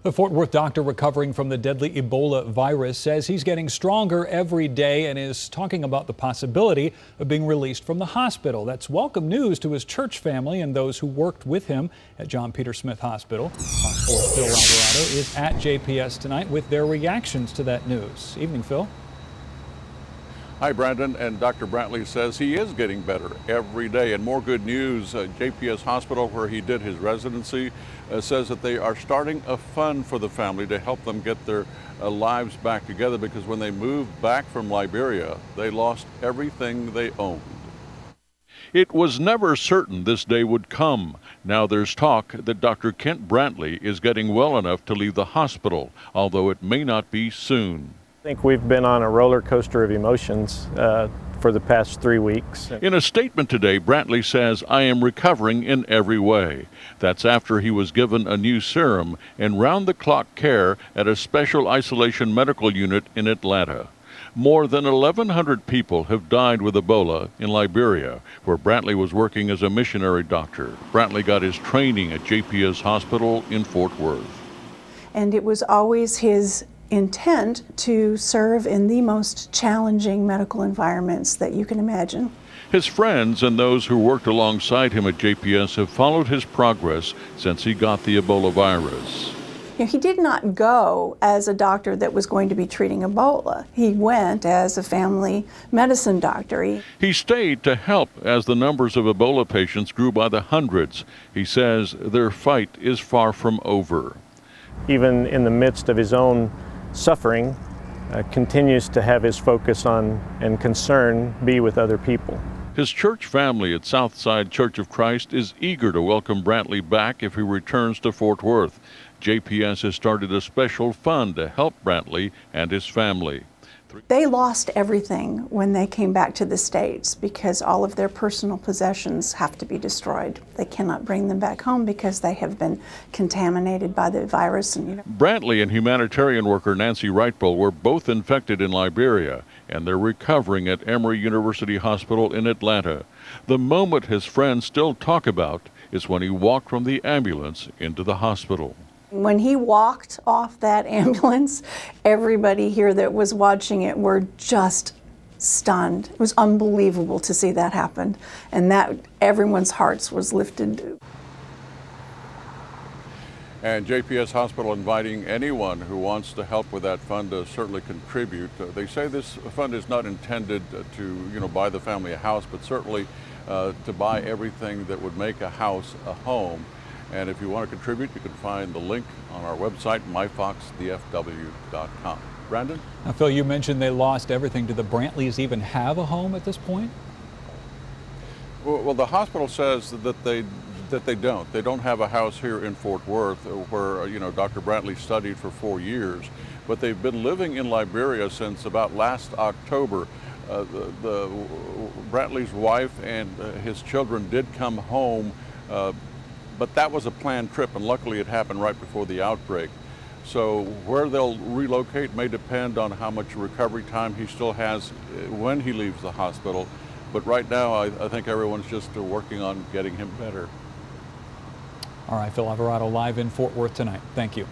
A Fort Worth doctor recovering from the deadly Ebola virus says he's getting stronger every day and is talking about the possibility of being released from the hospital. That's welcome news to his church family and those who worked with him at John Peter Smith Hospital. Fox 4's Phil Alvarado is at JPS tonight with their reactions to that news. Evening, Phil. Hi, Brandon. And Dr. Brantley says he is getting better every day. And more good news, JPS Hospital, where he did his residency, says that they are starting a fund for the family to help them get their lives back together, because when they moved back from Liberia, they lost everything they owned. It was never certain this day would come. Now there's talk that Dr. Kent Brantley is getting well enough to leave the hospital, although it may not be soon. I think we've been on a roller coaster of emotions for the past 3 weeks. In a statement today, Brantley says, "I am recovering in every way." That's after he was given a new serum and round-the-clock care at a special isolation medical unit in Atlanta. More than 1,100 people have died with Ebola in Liberia, where Brantley was working as a missionary doctor. Brantley got his training at JPS Hospital in Fort Worth. And it was always his intent to serve in the most challenging medical environments that you can imagine. His friends and those who worked alongside him at JPS have followed his progress since he got the Ebola virus. You know, he did not go as a doctor that was going to be treating Ebola. He went as a family medicine doctor. He stayed to help as the numbers of Ebola patients grew by the hundreds. He says their fight is far from over. Even in the midst of his own suffering, continues to have his focus on and concern be with other people. His church family at Southside Church of Christ is eager to welcome Brantley back if he returns to Fort Worth. JPS has started a special fund to help Brantley and his family. They lost everything when they came back to the States because all of their personal possessions have to be destroyed. They cannot bring them back home because they have been contaminated by the virus. And, Brantley and humanitarian worker Nancy Wrightbull were both infected in Liberia, and they're recovering at Emory University Hospital in Atlanta. The moment his friends still talk about is when he walked from the ambulance into the hospital. When he walked off that ambulance, everybody here that was watching it were just stunned. It was unbelievable to see that happen, and that everyone's hearts was lifted. And JPS Hospital inviting anyone who wants to help with that fund to certainly contribute. They say this fund is not intended to, buy the family a house, but certainly to buy everything that would make a house a home. And if you want to contribute, you can find the link on our website, myfoxdfw.com. Brandon? Now, Phil, you mentioned they lost everything. Do the Brantleys even have a home at this point? Well, the hospital says that they don't. They don't have a house here in Fort Worth where, Dr. Brantley studied for 4 years. But they've been living in Liberia since about last October. The Brantley's wife and his children did come home, but that was a planned trip, and luckily it happened right before the outbreak. So where they'll relocate may depend on how much recovery time he still has when he leaves the hospital. But right now, I think everyone's just working on getting him better. All right, Phil Alvarado live in Fort Worth tonight. Thank you.